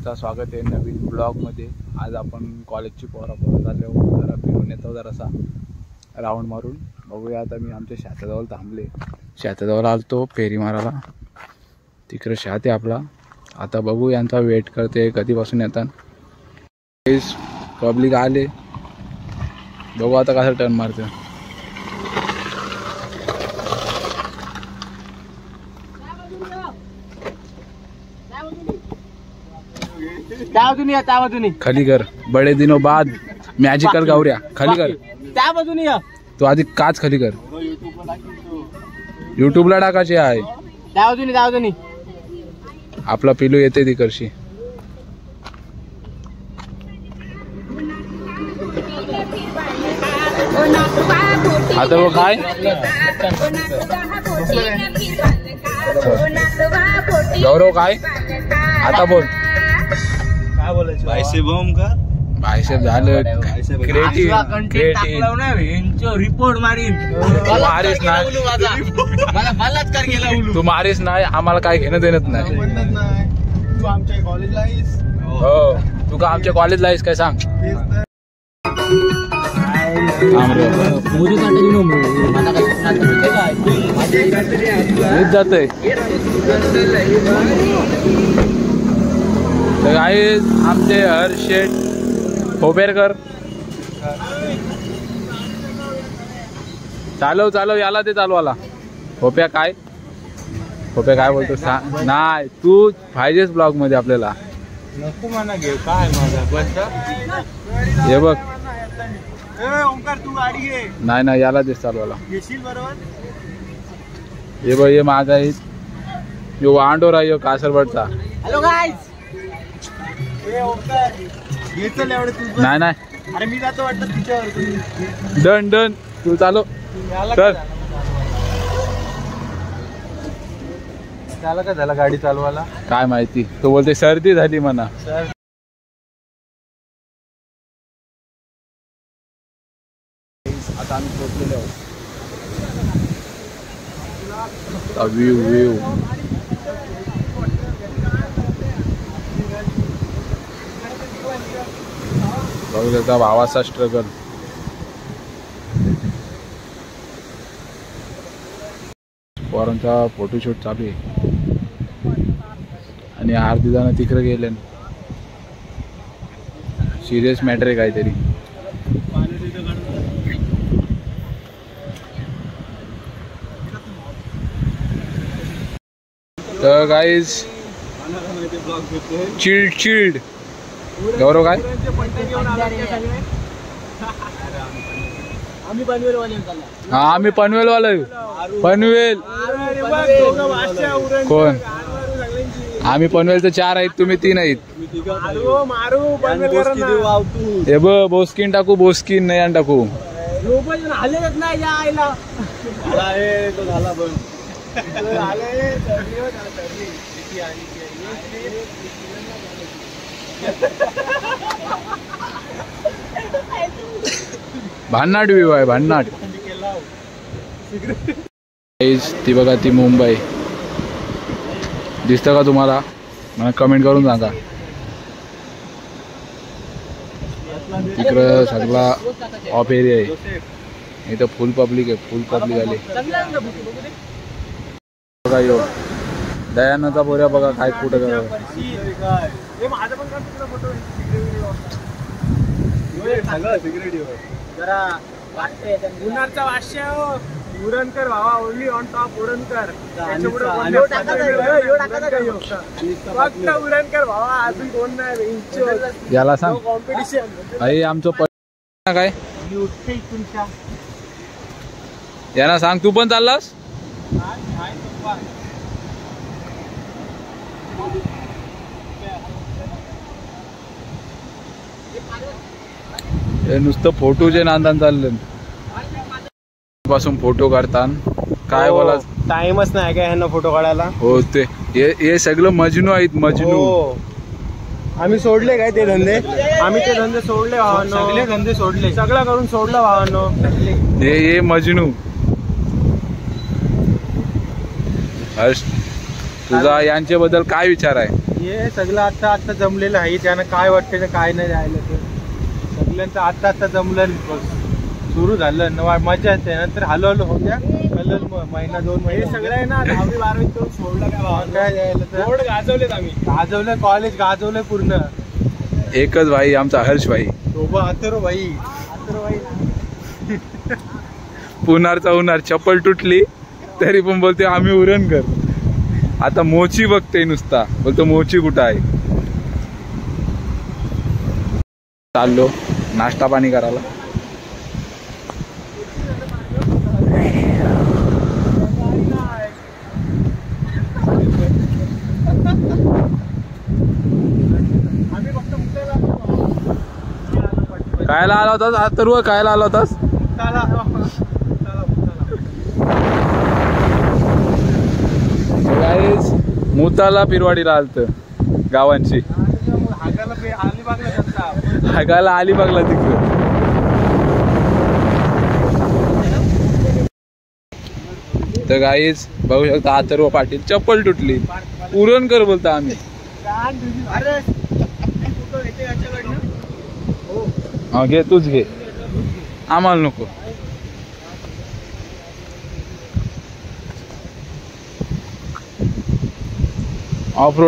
तुमचं स्वागत आहे नवीन ब्लॉगमध्ये। आज आपण कॉलेजची पोरं झाले जरा फिरून येतो, जरासा राऊंड मारून बघूया। आता मी आमच्या शेताजवळ थांबले, शेताजवळ आलतो फेरी मारायला, तिकडे शेत आहे आपला। आता बघू यांचा वेट करते कधीपासून येतात। पब्लिक आले, बघू आता कसं टर्न मारते। खाली कर, बड़े दिनों बाद मॅजिकल गावऱ्या खाली कर। त्या बाजूने या, तू आधी काच खाली कर, यूट्यूबला टाकायचे आहे। त्या बाजूने आपला पिलू येते ती करशी। आता वो काय गौरव काय आता बोल, काय बोलायचं? बायसेप झालं, रिपोर्ट मारीन। मारेस नाही, बलात्कार केला तू मारेस नाही, आम्हाला काय घेणं देणं नाही। तू आमच्या कॉलेजला आहेस? हो, तू का आमच्या कॉलेजला आहेस काय सांग। जातय तर आहे आमचे हर्षेट खोबेरकर। चालव याला ते चालवाला। खोप्या काय बोलतो सांग। नाही तू पाहिजेस ब्लॉग मध्ये आपल्याला। नको म्हणा, घेऊ काय माझा बस। हे बघ, ओंकार तू गाडी घे। नाही याला तेच चालवाला। घेशील बरोबर। हे बघ, हे माझा आहे, यो वांडोर आहे, यो कासरवडचा। हॅलो गाईज, ए ओंकार घे चल एवढे तू। नाही अरे मी जातो वाटतं तिच्यावर। डन तू चालव तर। त्याला काय झालं गाडी चालवायला? काय माहिती, तो बोलते सर्दी झाली म्हणा। आता आम्ही पोहोचलेलो आहोत। व्ह्यू बघू शकता, भावाचा स्ट्रगल। पोरांचा फोटोशूट चालू आहे आणि अर्धी जण तिकडे गेले। सिरियस मॅटर आहे काहीतरी। तर गाईज चिल्ड गौरव काय आम्ही पनवेल वाले। पनवेल कोण? आम्ही पनवेलचे 4 आहेत, तुम्ही 3 आहेत। हे ब बोस्किन टाकू, बोस्किन नाही टाकू। भन्नाट व्ह्यू आहे, भन्नाट। ती बघा, ती मुंबई दिसतं का तुम्हाला? मला कमेंट करून सांगा। तिकडं सगळा ऑफ एरिया आहे, इथं फुल पब्लिक आहे, फुल पब्लिक आली। बघा यो दयानंदचा बोऱ्या बघा काय कुठं गुन्हारचा वाश्य उरणकर भावा, ओनली ऑन टॉप उरणकर। फक्त उरणकर भावा, अजून कोण नाही याला सांग। कॉम्पिटिशन आई आमचं काय तुमच्या यांना सांग, तू पण चाललास? हे नुसतं फोटोचे नांदान चाललं पासून फोटो काढतात। काय बोला, टाइमच नाही काय ह्यांना फोटो काढायला। हो ते हे सगळं मजनू आहेत, मजनू। आम्ही सोडले काय ते धंदे, आम्ही ते धंदे सोडले भावांनो, सगळे धंदे सोडले, सगळं करून सोडलं भावांनो। हे मजनू। हर्ष, तुझा यांच्याबद्दल काय विचार आहे? हे सगळं आता जमलेलं आहे. त्यांना काय वाटतं ना काय नाही राहिलं ते सगळ्यांचं आता जमलं सुरू झालं. मजा येते. नंतर हळूहळू होत्या महिना 2 महिने सगळं आहे ना. 10वी 12वी तो सोडलं काय बोर्ड गाजवलेत आम्ही. गाजवलं कॉलेज गाजवलंय पूर्ण. एकच भाई आमचा हर्ष भाई. अथर्व भाई. पुणारचा उन्हार चप्पल तुटली तरी पण बोलते आम्ही उरण कर. आता मोची बघते नुसता बोलतो मोची कुठं आहे. चाललो नाश्ता पाणी करायला. कायला आला होतास अथर्व? कायला आला होतास? मुताला पिरवाडीला आलत गावांची. हागाला अलिबागला तिकडं. तर गाईज बघू शकता अथर्व पाटील चप्पल तुटली उरण कर बोलता आम्ही. हा घे तूच घे आम्हाला नको. ऑफ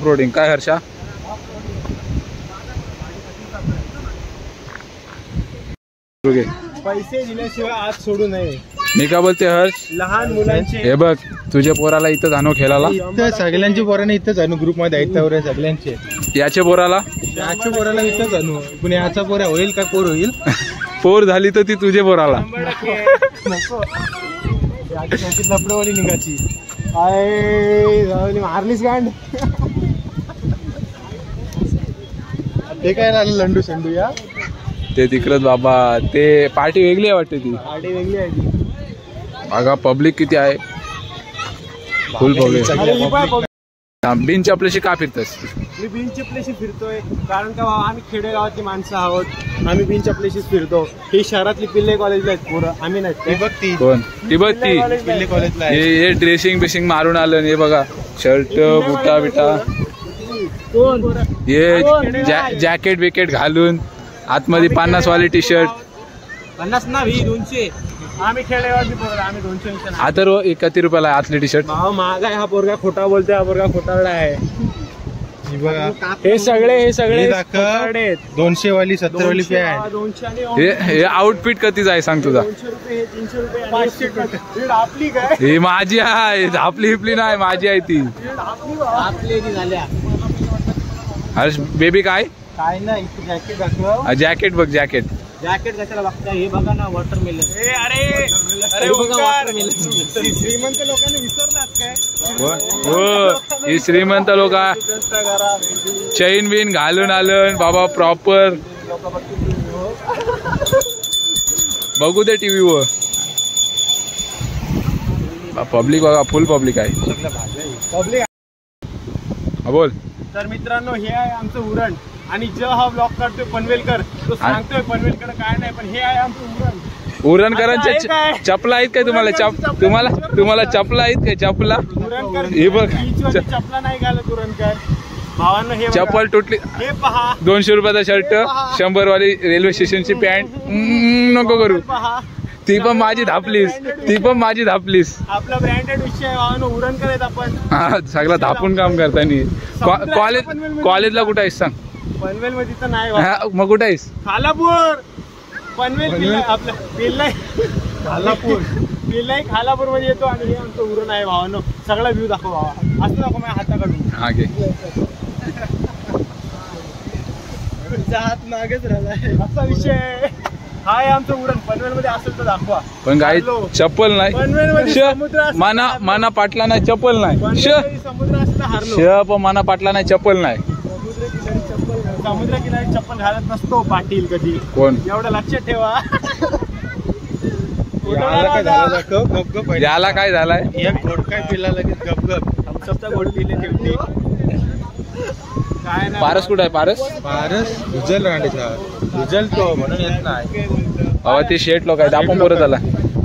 रोडिंग काय हर्षा? पैसे दिल्याशिवाय आज सोडू नये. मी का बोलते हर्ष? लहान मुलांचे हे बघ तुझ्या पोराला इथं जाणू खेळायला. सगळ्यांची पोराने इथं जाणू ग्रुप मध्ये आहेत सगळ्यांचे. याच्या पोराला इथं जाणू. पण याचा पोर होईल का? पोर होईल. पोर झाली तर ती तुझ्या पोराला. लपडवाली निघाची मारलीस गांड. ते काय झालं लंडू संडू या ते तिकडच बाबा. ते पार्टी वेगळी आहे वाटते. ती पार्टी वेगळी आहे ती. बघा पब्लिक किती आहे. फुल पब्लिक. बिन चपलेशी का फिरतस? मी बिन चपलेशी फिरतोय कारण का आम्ही खेडेगावातली माणसं आहोत. आम्ही बिन चपलेशीच फिरतो. ही शहरातली पिल्ले कॉलेजला आहेत पोरं. आम्ही नाही. कोण ती बघ ती पिल्ले कॉलेजला हे ड्रेसिंग बिशिंग मारून आलं. हे बघा शर्ट बुटा बिटा हे जॅकेट बिकेट घालून आतमध्ये 50 वाली टी शर्ट. 50 ना 200. आम्ही खेडेगावातली पोरं. आम्ही 200. अथर्व 31 रुपयाला आतली टी शर्ट. महाग आहे. हा पोरगा खोटा बोलतोय. हा पोरगा खोटारडा आहे. हे सगळे 200 वाली 70 वाली पॅन्ट. हे आउटफिट कधीच आहे सांग तुझा? 200 रुपये. 300 रुपये. 500 रुपये. आपली काय? ही माझी आहे. आपली हिपली नाही माझी आहे ती. आपली झाल्या. हर्ष बेबी काय नाही. जॅकेट दाखव. जॅकेट बघ. जॅकेट कशाला बघता? हे बघा ना वॉटरमेलन. अरे वॉटरमेलन. श्रीमंत लोकांनी विसरलात काय? हो ही श्रीमंत लोक चैन बिन घालून आलं बाबा प्रॉपर. बघू दे टीव्हीवर. पब्लिक बघा फुल पब्लिक आहे. पब्लिक. बोल. तर मित्रांनो हे आहे आमचं उरण. आणि जो हा ब्लॉग करतोय पनवेलकर तो सांगतोय पनवेलकर काय नाही. पण हे आहे आमचं उरण. उरणकरांच्या चपला आहेत काय तुम्हाला? तुम्हाला चपला आहेत काय? चपला हे बघ. चपला नाही घालत उरणकर भावांना. हे चप्पल तुटली. हे पहा 200 रुपयाचा शर्ट 100 वाली रेल्वे स्टेशनची पॅन्ट. नको करू. ती पण माझी धापलीस. आपला ब्रँडेड विषय आहे उरणकर आहेत आपण. हा सगळं धापून काम करताना. कॉलेजला कुठं आहेस सांग? पनवेल मध्ये तर नाही. मग कुठं आहेस? खालापूर. पनवेल आपलं खालापूर मध्ये येतो. आणि हे आमचं उरण आहे भावानं. सगळा व्ह्यू दाखव भावा. असं दाखव माझ्या हाताकडून. हा घे. हात मागेच राहिलाय असा विषय. हाय आमचं उरण. पनवेल मध्ये असेल तर दाखवा. पण काही चप्पल नाही. पनवेल मध्ये माना पाटला नाही चप्पल नाही. समुद्र असं हारलो. पण माना पाटला नाही चप्पल नाही. समुद्र किनारी चप्पल घालत नसतो पाटील कधी. कोण? एवढं लक्षात ठेवा. याला काय झालाय? एक घोट काय पिला लगेच गपगप. थम्सअपचा घोट पिले शेवटी. काय नाही. पारस कुठं आहे? पारस रिझल्ट तो म्हणून येत नाही. बाबा ते शेट लोक आहेत. आपण पुरं झाला.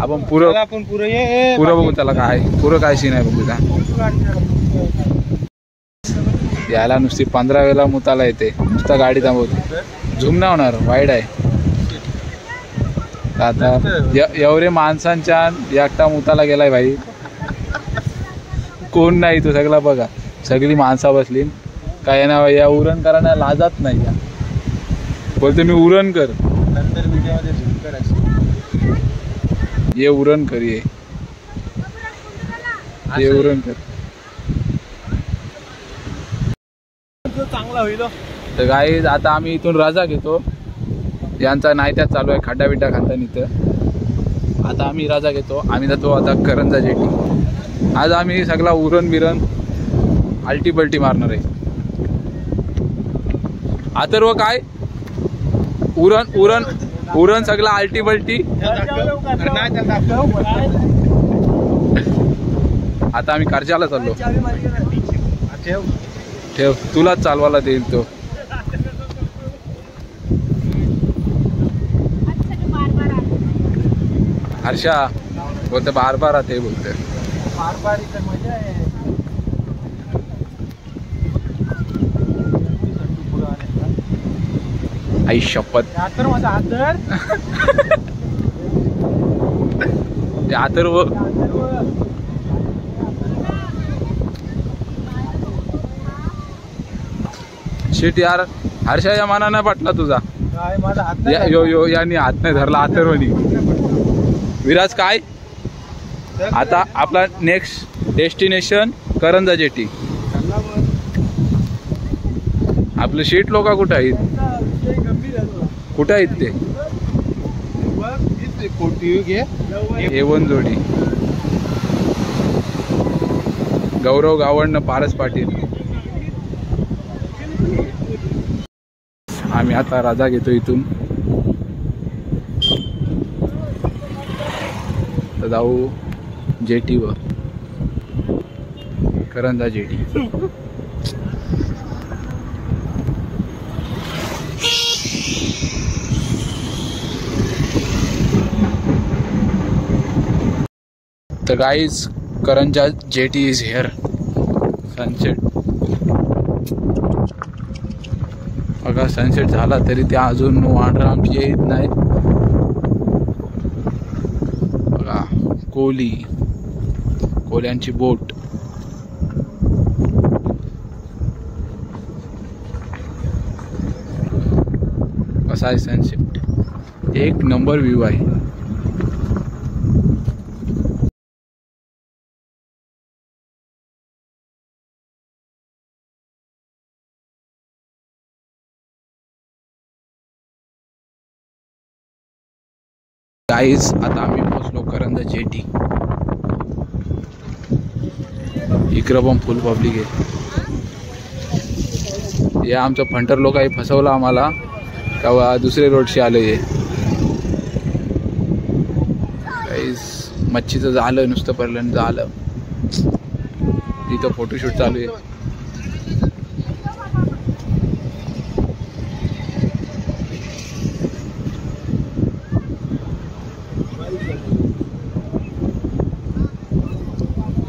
आपण पुरं बघू त्याला काय पुरं काय सीन आहे बघू. यायला नुसती 15 वेळेला मुताला येते, नुसता गाडी थांबवते. झूम नाही होणार, वाईड आहे. आता एवढे माणसांच्या एकटा मुताला गेलाय भाई. कोण नाही तो सगळा बघा, सगळी माणसा बसली. काय ना या उरण करायला लाजत नाही या. बोलते मी उरण कर, नंतर व्हिडिओमध्ये झूम कर ये उरण कर, ये उरण कर. चांगला होईल. तर गाईज आता आम्ही इथून रजा घेतो. यांचा नाही त्यात चालू आहे खड्डा बिड्डा खाताना इथं. आता आम्ही रजा घेतो. आम्ही जातो आता करंजा जेटी. आज आम्ही सगळा उरण बिरण आलटी पलटी मारणार आहे. अथर्व काय उरण उरण उरण सगळं आलटी बलटी. आता आम्ही कारजाला चाललो. ठेव, तुलाच चालवायला देईल तो. हर्षा बोलते बार बार आते बोलते. मजा आहे. आई शपथ, आतर माझा आतर ते अथर्व. शेट यार, हर्षा या माना नाही पटला तुझा. काय माझा हात यो यो यांनी हात नाही धरला अथर्वनी. विराज काय आता आपला नेक्स्ट डेस्टिनेशन करंजा जेटी. आपले शीट लोक कुठे आहेत, कुठे आहेत ते. A1 जोडी गौरव गावण, पारस पाटील. आम्ही आता रजा घेतो इथून. तर जाऊ जेटीवर, करंजा जेटी. तर guys Karanja jetty is here. Sunset बघा, सनसेट झाला तरी ते अजून वांढरा आमची येत नाही बघा. कोल्यांची बोट. कसा आहे सनसेट, एक नंबर व्ह्यू आहे. गाईज आता आम्ही पोहोचलो करंजा जेटी. इकडं पण फुल पब्लिक आहे. हे आमचं फंटर लोकांनी फसवलं आम्हाला का दुसरे रोडशी आले. हे गाईज मच्छीचं झालं, नुसतं पर्यंत झालं. इथं फोटोशूट चालू आहे.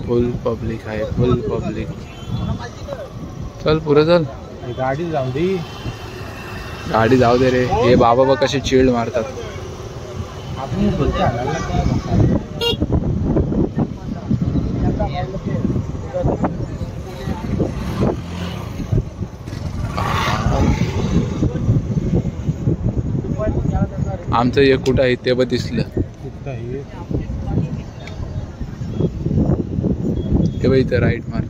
फुल पब्लिक आहे, फुल पब्लिक. चल पुढे चल. गाडी जाऊ दे, गाडी जाऊ दे रे. हे बाबा बघ कसे चिल्ड मारतात. आमचं एक कुठं आहे ते पण दिसलं. हे बघ इथं राईट मार.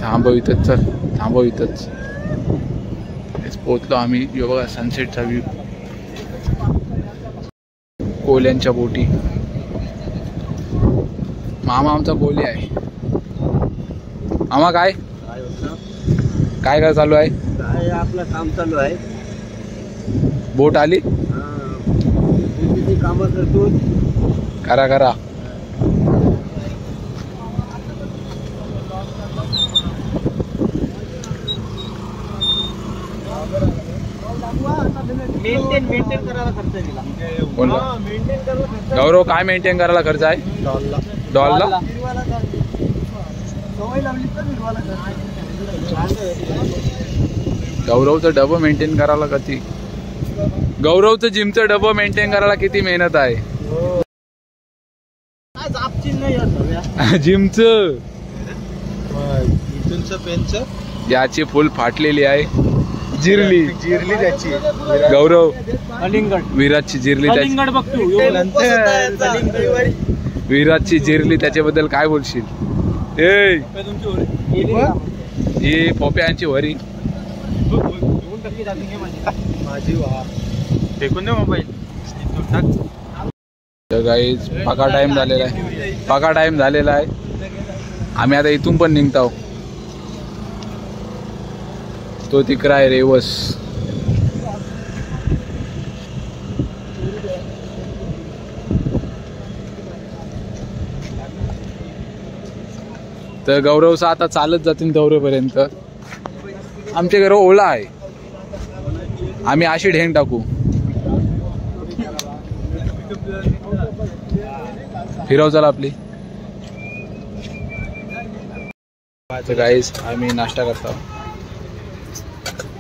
थांबव इथंच, चल थांबव इथंच. पोचलो आम्ही. यो बघा सनसेटचा व्ह्यू. कोल्यांच्या बोटी. मामा आमचा कोली आहे. मामा काय काय काय चालू आहे. काय आपलं काम चालू आहे. बोट आली, काम करतो. करा करा. मेंटेन करायला खर्च दिला. गौरव काय मेंटेन करायला खर्च आहे. डॉलला गौरवचं डबं मेंटेन करायला किती गौरवचं जिमचं डबं मेंटेन करायला किती मेहनत आहे जिमचं पेनचं याची फुल फाटलेली आहे जिरली जिरली त्याची गौरव कलिंगड विराटची जिरली त्याची कलिंगड बघतो विराटची जिरली त्याच्याबद्दल काय बोलशील ए ही पोप्यांची वरी माझी वा फेकून दे मोबाईल गाईज पका टाइम झालेला आहे पका टाइम झालेला आहे आम्ही आता इथून पण निघतो तो तिकडा आहे रेवस तर गौरवचं आता चालत जातील दौरेपर्यंत आमच्या घरावर ओला आहे आम्ही अशी ढेंग टाकू फिरव चला आपली गाईस आम्ही नाश्ता करतो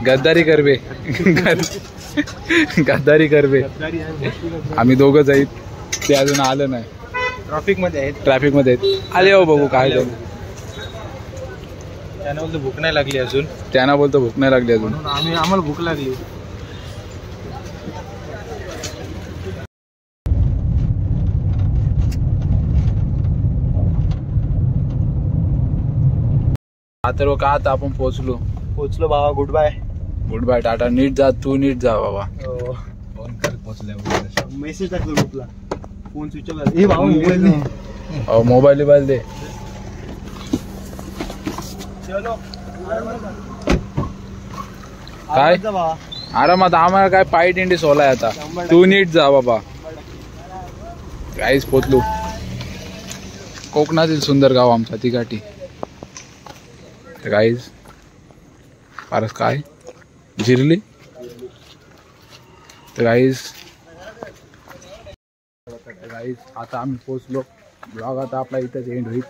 गद्दारी करबे गद्दारी करबे आम्ही दोघं जाईत ते अजून आलं नाही ट्रॅफिक मध्ये आहेत ट्रॅफिक मध्ये आले हो बघू काय त्यांना बोलतो भूक नाही लागली अजून त्यांना बोलतो भूक नाही लागली अजून आम्हाला भूक लागली आता का आता आपण पोहोचलो बाबा good bye good bye tata नीट जा तू नीट जा बाबा फोन कर पोहोचल्या मेसेज टाकतो ग्रुपला फोन स्विच ऑफ हे बाबा मोबाईल नाही मोबाईल दे काय आरामात आम्हाला काय पाय टिंडी सोलाय आता तू नीट जा बाबा काहीच पोचलो कोकणातील सुंदर गाव आमचा तिघाटी गाईज फारच काय जिरली तर गाईज आता आम्ही पोचलो ब्लॉग आता आपला इथंच एंड होईल